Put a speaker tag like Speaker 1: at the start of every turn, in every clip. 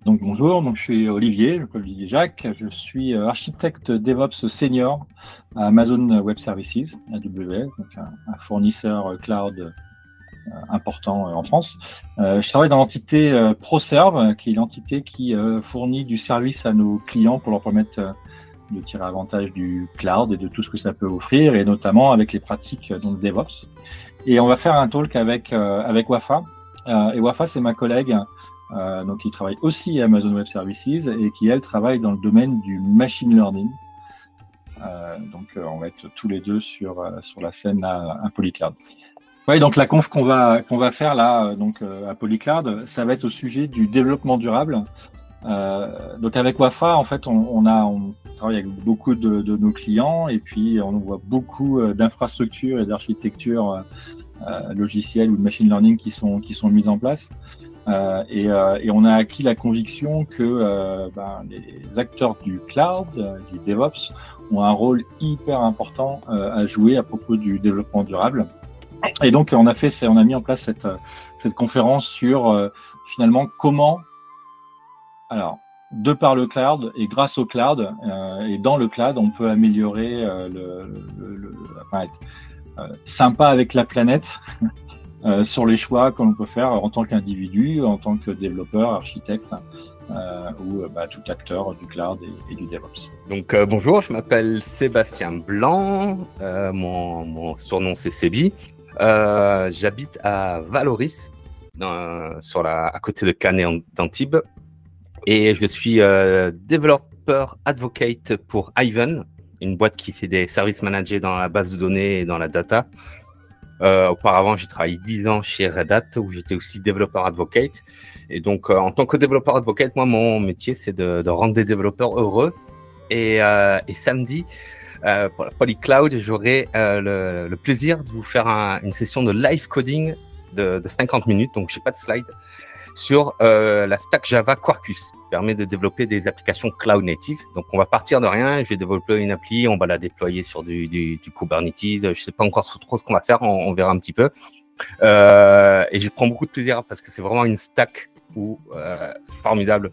Speaker 1: Donc bonjour, je suis Olivier, je m'appelle Olivier Jacques, je suis architecte DevOps senior à Amazon Web Services, AWS, donc un fournisseur cloud important en France. Je travaille dans l'entité ProServe, qui est l'entité qui fournit du service à nos clients pour leur permettre de tirer avantage du cloud et de tout ce que ça peut offrir, et notamment avec les pratiques donc DevOps. Et on va faire un talk avec Wafa. Et Wafa, c'est ma collègue, donc qui travaille aussi à Amazon Web Services et qui, elle, travaille dans le domaine du machine learning. On va être tous les deux sur la scène à Polycloud. Ouais, donc la conf qu'on va faire là, à Polycloud, ça va être au sujet du développement durable. Donc avec Wafa, en fait, on travaille avec beaucoup de nos clients et puis on voit beaucoup d'infrastructures et d'architectures logicielles ou de machine learning qui sont mises en place. Et on a acquis la conviction que les acteurs du cloud, du DevOps, ont un rôle hyper important à jouer à propos du développement durable. Et donc on a mis en place cette conférence sur finalement comment, alors de par le cloud et grâce au cloud et dans le cloud, on peut améliorer être sympa avec la planète. Sur les choix que l'on peut faire en tant qu'individu, en tant que développeur, architecte ou tout acteur du cloud et du DevOps.
Speaker 2: Donc bonjour, je m'appelle Sébastien Blanc, mon surnom c'est Sébi. J'habite à Valoris, à côté de Cannes et d'Antibes, et je suis développeur advocate pour Ivan, une boîte qui fait des services managés dans la base de données et dans la data. Auparavant, j'ai travaillé 10 ans chez Red Hat où j'étais aussi développeur advocate. Et donc, en tant que développeur advocate, moi, mon métier, c'est de rendre des développeurs heureux. Et samedi, pour la Polycloud, j'aurai le plaisir de vous faire une session de live coding de 50 minutes. Donc, j'ai pas de slide sur la stack Java Quarkus, qui permet de développer des applications cloud native. Donc, on va partir de rien. Je vais développer une appli, on va la déployer sur du Kubernetes. Je sais pas encore trop ce qu'on va faire, on verra un petit peu. Et je prends beaucoup de plaisir parce que c'est vraiment une stack formidable,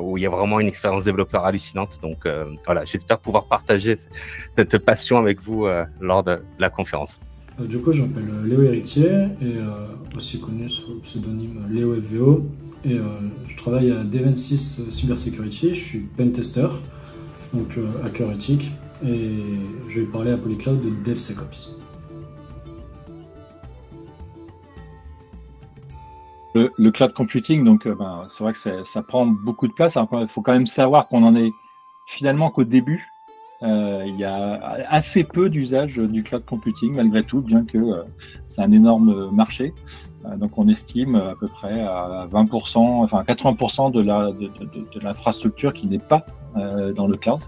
Speaker 2: où il y a vraiment une expérience développeur hallucinante. Donc, voilà, j'espère pouvoir partager cette passion avec vous lors de la conférence.
Speaker 3: Du coup, je m'appelle Léo Héritier et aussi connu sous le pseudonyme Léo FVO. Et je travaille à Devensys Cybersecurity, je suis pentester, donc hacker éthique, et je vais parler à Polycloud de DevSecOps.
Speaker 1: Le cloud computing, donc c'est vrai que ça prend beaucoup de place. Il faut quand même savoir qu'on en est finalement qu'au début. Il y a assez peu d'usage du cloud computing malgré tout, bien que c'est un énorme marché. Donc on estime à peu près à 20%, enfin 80% de l'infrastructure qui n'est pas dans le cloud.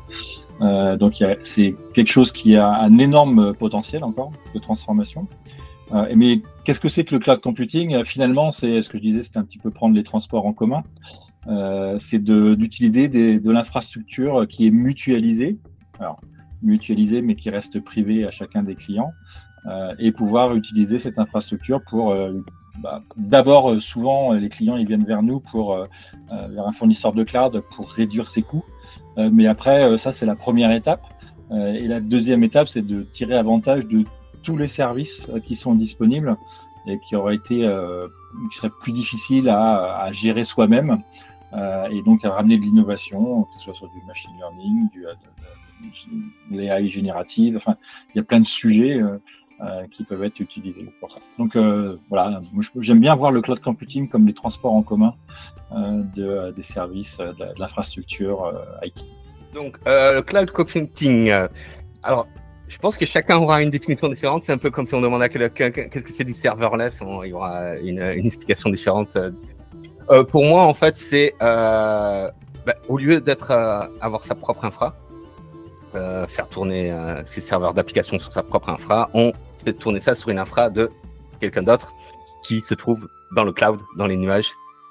Speaker 1: Donc c'est quelque chose qui a un énorme potentiel encore de transformation. Mais qu'est-ce que c'est que le cloud computing? Finalement, c'est ce que je disais, c'était un petit peu prendre les transports en commun. C'est d'utiliser de l'infrastructure qui est mutualisée. Alors, mutualisée, mais qui reste privée à chacun des clients, et pouvoir utiliser cette infrastructure pour d'abord, souvent les clients ils viennent vers nous vers un fournisseur de cloud pour réduire ses coûts, mais après ça c'est la première étape, et la deuxième étape c'est de tirer avantage de tous les services qui sont disponibles et qui seraient plus difficiles à gérer soi-même, et donc à ramener de l'innovation, que ce soit sur du machine learning, l'AI générative, enfin il y a plein de sujets qui peuvent être utilisés pour ça. Donc voilà, j'aime bien voir le cloud computing comme les transports en commun des services, de l'infrastructure IT.
Speaker 2: Donc le cloud computing, alors je pense que chacun aura une définition différente. C'est un peu comme si on demandait à quelqu'un qu'est-ce que c'est du serverless, il y aura une explication différente. Pour moi, en fait, c'est au lieu avoir sa propre infra, faire tourner ses serveurs d'application sur sa propre infra, on fait tourner ça sur une infra de quelqu'un d'autre qui se trouve dans le cloud, dans les nuages,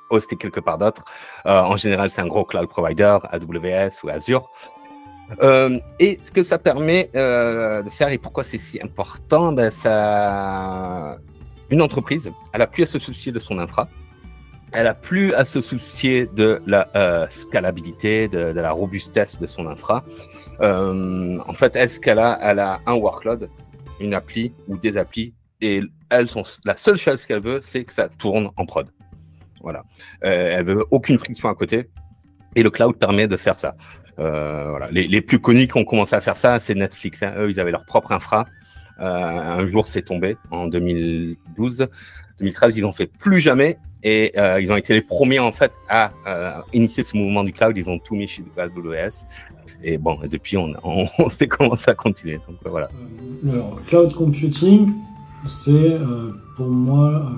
Speaker 2: hosté quelque part d'autre. En général, c'est un gros cloud provider, AWS ou Azure. Et ce que ça permet de faire et pourquoi c'est si important, une entreprise, elle a plus à se soucier de son infra. elle a plus à se soucier de la scalabilité, de la robustesse de son infra. En fait, elle a un workload, une appli ou des applis, et la seule chose qu'elle veut, c'est que ça tourne en prod. Voilà. Elle veut aucune friction à côté, et le cloud permet de faire ça. Voilà. Les plus connus qui ont commencé à faire ça, c'est Netflix. Hein. Eux, ils avaient leur propre infra. Un jour, c'est tombé en 2012. 2013, ils n'ont fait plus jamais. Et ils ont été les premiers, en fait, à initier ce mouvement du cloud. Ils ont tout mis chez AWS. Et bon, depuis, on sait comment ça continue. Donc, voilà.
Speaker 3: Le cloud computing, c'est pour moi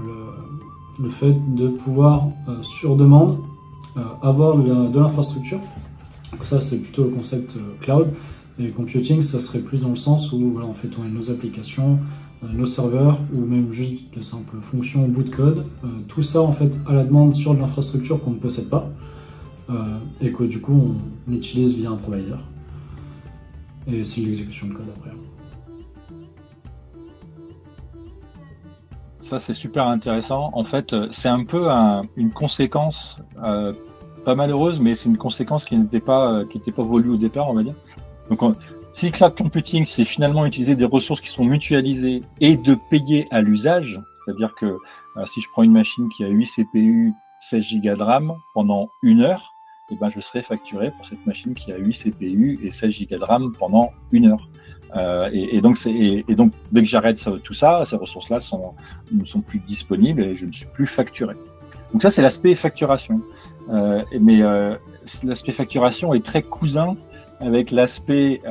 Speaker 3: le fait de pouvoir, sur demande, avoir de l'infrastructure. Ça, c'est plutôt le concept cloud. Et computing, ça serait plus dans le sens où voilà, on fait tourner nos applications, nos serveurs, ou même juste de simples fonctions, bout de code. Tout ça, en fait, à la demande sur de l'infrastructure qu'on ne possède pas. Et que du coup, on utilise via un provider. Et c'est l'exécution de code après.
Speaker 1: Ça, c'est super intéressant. En fait, c'est un peu une conséquence pas malheureuse, mais c'est une conséquence qui n'était pas voulue au départ, on va dire. Donc, si le cloud computing, c'est finalement utiliser des ressources qui sont mutualisées et de payer à l'usage, c'est-à-dire que si je prends une machine qui a 8 CPU, 16 Go de RAM pendant 1 heure, eh ben, je serai facturé pour cette machine qui a 8 CPU et 16 Go de RAM pendant 1 heure. Donc, dès que j'arrête tout ça, ces ressources-là ne sont plus disponibles et je ne suis plus facturé. Donc ça, c'est l'aspect facturation. Mais l'aspect facturation est très cousin avec l'aspect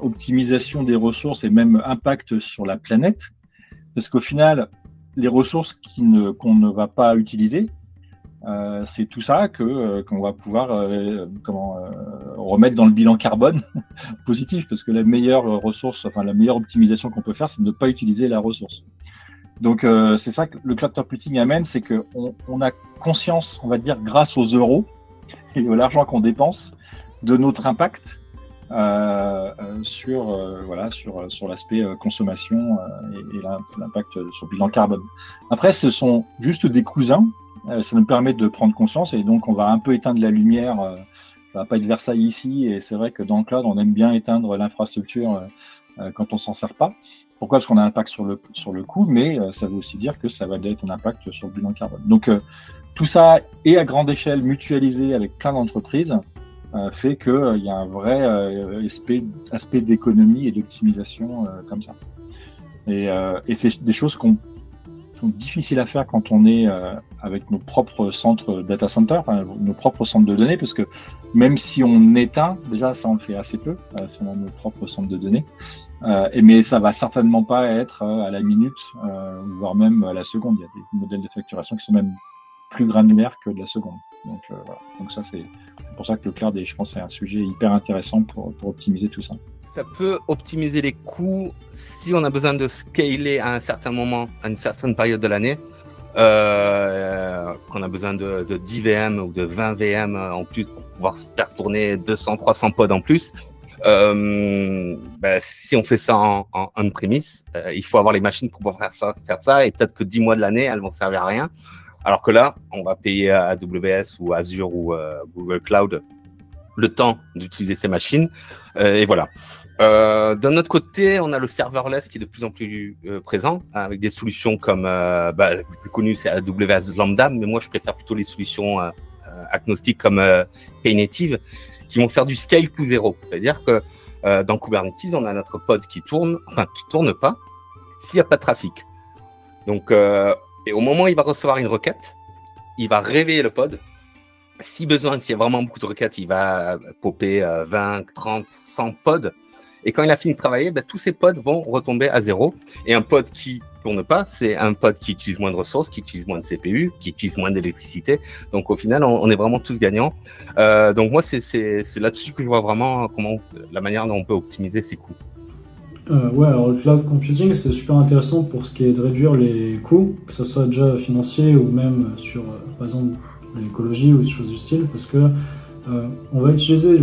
Speaker 1: optimisation des ressources et même impact sur la planète, parce qu'au final, les ressources qu'on ne va pas utiliser, c'est tout ça qu'on va pouvoir remettre dans le bilan carbone positif, parce que la meilleure ressource, enfin la meilleure optimisation qu'on peut faire, c'est de ne pas utiliser la ressource. Donc c'est ça que le cloud computing amène, c'est que on a conscience, on va dire, grâce aux euros et à l'argent qu'on dépense, de notre impact sur l'aspect consommation et l'impact sur le bilan carbone. Après, ce sont juste des cousins. Ça nous permet de prendre conscience et donc on va un peu éteindre la lumière. Ça va pas être Versailles ici, et c'est vrai que dans le cloud, on aime bien éteindre l'infrastructure quand on s'en sert pas. Pourquoi? Parce qu'on a un impact sur le coût, mais ça veut aussi dire que ça va être un impact sur le bilan carbone. Donc tout ça est à grande échelle mutualisé avec plein d'entreprises, fait qu'il y a un vrai aspect d'économie et d'optimisation comme ça. Et c'est des choses qui sont difficiles à faire quand on est avec nos propres centres data center, nos propres centres de données, parce que même si on éteint, déjà ça on le fait assez peu, si on a nos propres centres de données, mais ça va certainement pas être à la minute, voire même à la seconde. Il y a des modèles de facturation qui sont même plus granulaires que de la seconde. Donc voilà. Donc ça c'est pour ça que le cloud, je pense, c'est un sujet hyper intéressant pour optimiser tout ça.
Speaker 2: Ça peut optimiser les coûts si on a besoin de scaler à un certain moment, à une certaine période de l'année, qu'on a besoin de 10 VM ou de 20 VM en plus pour pouvoir faire tourner 200, 300 pods en plus. Si on fait ça en on-premise, il faut avoir les machines pour pouvoir faire ça, et peut-être que 10 mois de l'année, elles vont servir à rien. Alors que là, on va payer à AWS ou Azure ou Google Cloud le temps d'utiliser ces machines. Et voilà. D'un autre côté, on a le serverless qui est de plus en plus présent, avec des solutions comme, le plus connu, c'est AWS Lambda, mais moi, je préfère plutôt les solutions agnostiques comme Knative, qui vont faire du scale to zéro. C'est-à-dire que dans Kubernetes, on a notre pod qui tourne pas s'il n'y a pas de trafic. Donc, et au moment où il va recevoir une requête, il va réveiller le pod. Si besoin, s'il y a vraiment beaucoup de requêtes, il va popper 20, 30, 100 pods. Et quand il a fini de travailler, tous ces pods vont retomber à zéro. Et un pod qui tourne pas, c'est un pod qui utilise moins de ressources, qui utilise moins de CPU, qui utilise moins d'électricité. Donc au final, on est vraiment tous gagnants. Donc moi, c'est là-dessus que je vois vraiment la manière dont on peut optimiser ses coûts.
Speaker 3: Alors le cloud computing, c'est super intéressant pour ce qui est de réduire les coûts, que ce soit déjà financier ou même sur, par exemple, l'écologie ou des choses du style, parce que on va utiliser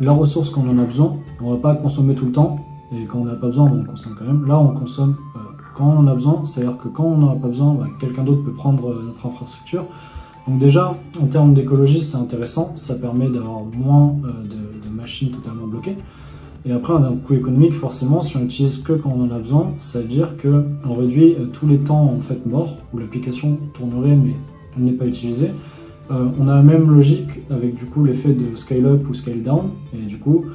Speaker 3: la ressource quand on en a besoin, on va pas consommer tout le temps, et quand on n'a pas besoin, on consomme quand même. Là, on consomme quand on en a besoin, c'est-à-dire que quand on n'en a pas besoin, quelqu'un d'autre peut prendre notre infrastructure. Donc déjà, en termes d'écologie, c'est intéressant, ça permet d'avoir moins de machines totalement bloquées. Et après, d'un coût économique, forcément, si on n'utilise que quand on en a besoin, ça veut dire qu'on réduit tous les temps en fait morts, où l'application tournerait mais elle n'est pas utilisée. On a la même logique avec du coup l'effet de scale up ou scale down, et du coup,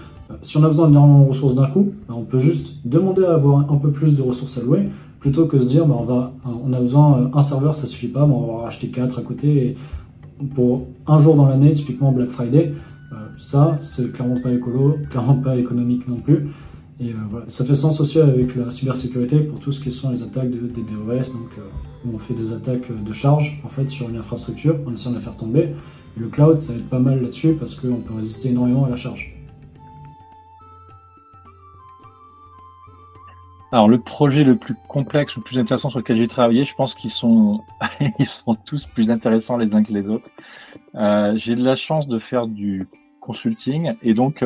Speaker 3: si on a besoin d'énormément de ressources d'un coup, on peut juste demander à avoir un peu plus de ressources allouées, plutôt que se dire on a besoin un serveur, ça suffit pas, on va racheter 4 à côté, et pour un jour dans l'année, typiquement Black Friday, ça c'est clairement pas écolo, clairement pas économique non plus. Et voilà. Ça fait sens aussi avec la cybersécurité pour tout ce qui sont les attaques des DOS, donc où on fait des attaques de charge en fait sur une infrastructure en essayant de la faire tomber. Et le cloud, ça aide pas mal là-dessus parce qu'on peut résister énormément à la charge.
Speaker 1: Alors le projet le plus complexe ou le plus intéressant sur lequel j'ai travaillé, je pense qu'ils sont ils sont tous plus intéressants les uns que les autres. J'ai de la chance de faire du consulting et donc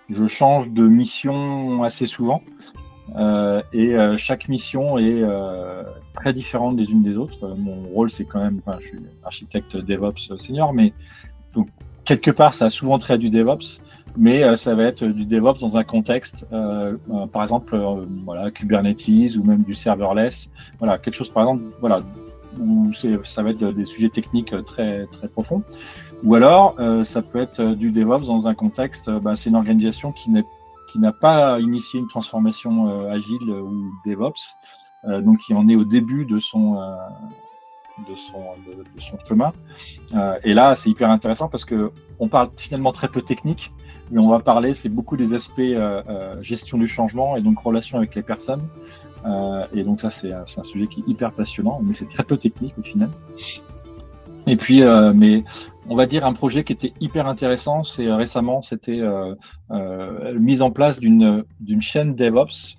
Speaker 1: je change de mission assez souvent et chaque mission est très différente des unes des autres. Mon rôle c'est quand même, je suis architecte DevOps senior, mais donc quelque part ça a souvent trait à du DevOps. Mais ça va être du DevOps dans un contexte, par exemple, voilà, Kubernetes ou même du serverless, voilà, quelque chose par exemple, voilà, où ça va être des sujets techniques très très profonds. Ou alors, ça peut être du DevOps dans un contexte, c'est une organisation qui n'a pas initié une transformation agile ou DevOps, donc qui en est au début de son chemin. Et là, c'est hyper intéressant parce que on parle finalement très peu technique, mais on va parler, c'est beaucoup des aspects gestion du changement et donc relation avec les personnes. Et donc ça, c'est un sujet qui est hyper passionnant, mais c'est très peu technique au final. Et puis, mais on va dire un projet qui était hyper intéressant, c'est récemment, c'était mise en place d'une chaîne DevOps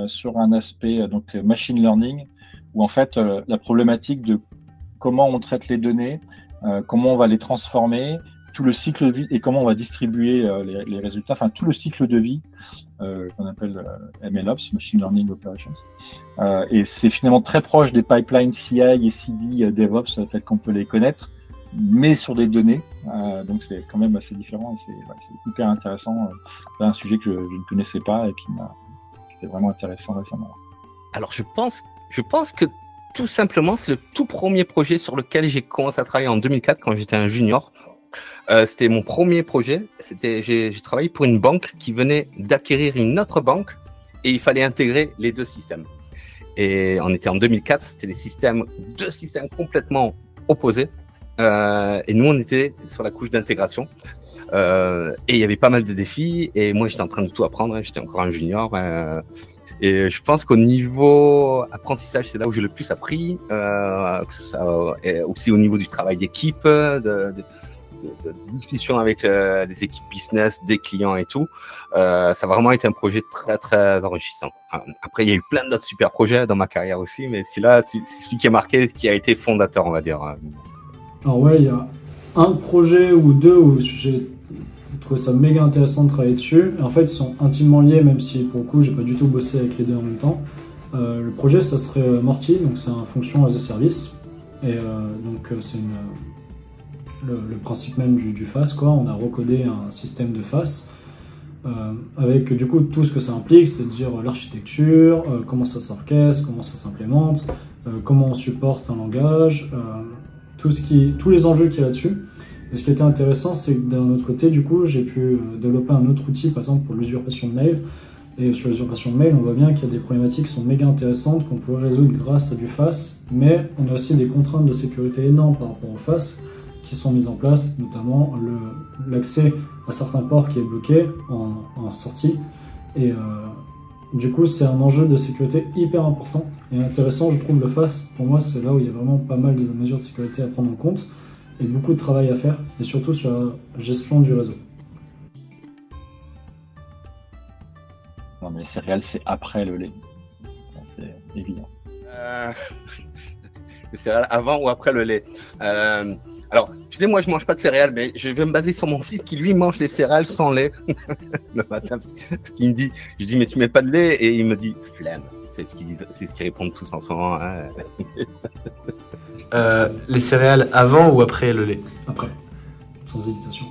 Speaker 1: sur un aspect donc machine learning, où en fait la problématique de comment on traite les données, comment on va les transformer, tout le cycle de vie et comment on va distribuer les résultats, enfin tout le cycle de vie qu'on appelle MLOps, Machine Learning Operations. Et c'est finalement très proche des pipelines CI et CD DevOps tels qu'on peut les connaître, mais sur des données. Donc c'est quand même assez différent et c'est hyper intéressant. C'est un sujet que je ne connaissais pas et qui était vraiment intéressant récemment.
Speaker 2: Alors je pense que tout simplement, c'est le tout premier projet sur lequel j'ai commencé à travailler en 2004 quand j'étais un junior. C'était mon premier projet. J'ai travaillé pour une banque qui venait d'acquérir une autre banque et il fallait intégrer les deux systèmes. Et on était en 2004, c'était deux systèmes complètement opposés. Et nous, on était sur la couche d'intégration. Et il y avait pas mal de défis. Et moi, j'étais en train de tout apprendre. J'étais encore un junior. Et je pense qu'au niveau apprentissage, c'est là où j'ai le plus appris, et aussi au niveau du travail d'équipe, de discussion avec les équipes business, des clients et tout. Ça a vraiment été un projet très, très enrichissant. Après, il y a eu plein d'autres super projets dans ma carrière aussi, mais c'est celui qui a marqué, qui a été fondateur, on va dire.
Speaker 3: Alors ouais, il y a un projet ou deux où j'ai trouvé ça méga intéressant de travailler dessus. Et en fait, ils sont intimement liés, même si pour le coup, j'ai pas du tout bossé avec les deux en même temps. Le projet, ça serait Morty, donc c'est un function as a service. Et donc c'est le principe même du FAS, quoi. On a recodé un système de FAS avec du coup tout ce que ça implique, c'est-à-dire l'architecture, comment ça s'orchestre, comment ça s'implémente, comment on supporte un langage, tous les enjeux qu'il y a là-dessus. Et ce qui était intéressant, c'est que d'un autre côté, du coup, j'ai pu développer un autre outil, par exemple pour l'usurpation de mail. Et sur l'usurpation de mail, on voit bien qu'il y a des problématiques qui sont méga intéressantes qu'on pourrait résoudre grâce à du FAS, mais on a aussi des contraintes de sécurité énormes par rapport au FAS qui sont mises en place, notamment l'accès à certains ports qui est bloqué en sortie. Et du coup, c'est un enjeu de sécurité hyper important et intéressant, je trouve. Le FAS, pour moi, c'est là où il y a vraiment pas mal de mesures de sécurité à prendre en compte et beaucoup de travail à faire, et surtout sur la gestion du réseau.
Speaker 1: Non, mais les céréales, c'est après le lait. C'est évident.
Speaker 2: Le céréales avant ou après le lait. Alors, tu sais, moi, je mange pas de céréales, mais je vais me baser sur mon fils qui, lui, mange les céréales sans lait le matin. Parce qu'il me dit, je dis, mais tu mets pas de lait? Et il me dit, flemme. C'est ce qu'ils répondent tous en ce moment. Hein.
Speaker 4: Les céréales avant ou après le lait?
Speaker 3: Après, sans hésitation.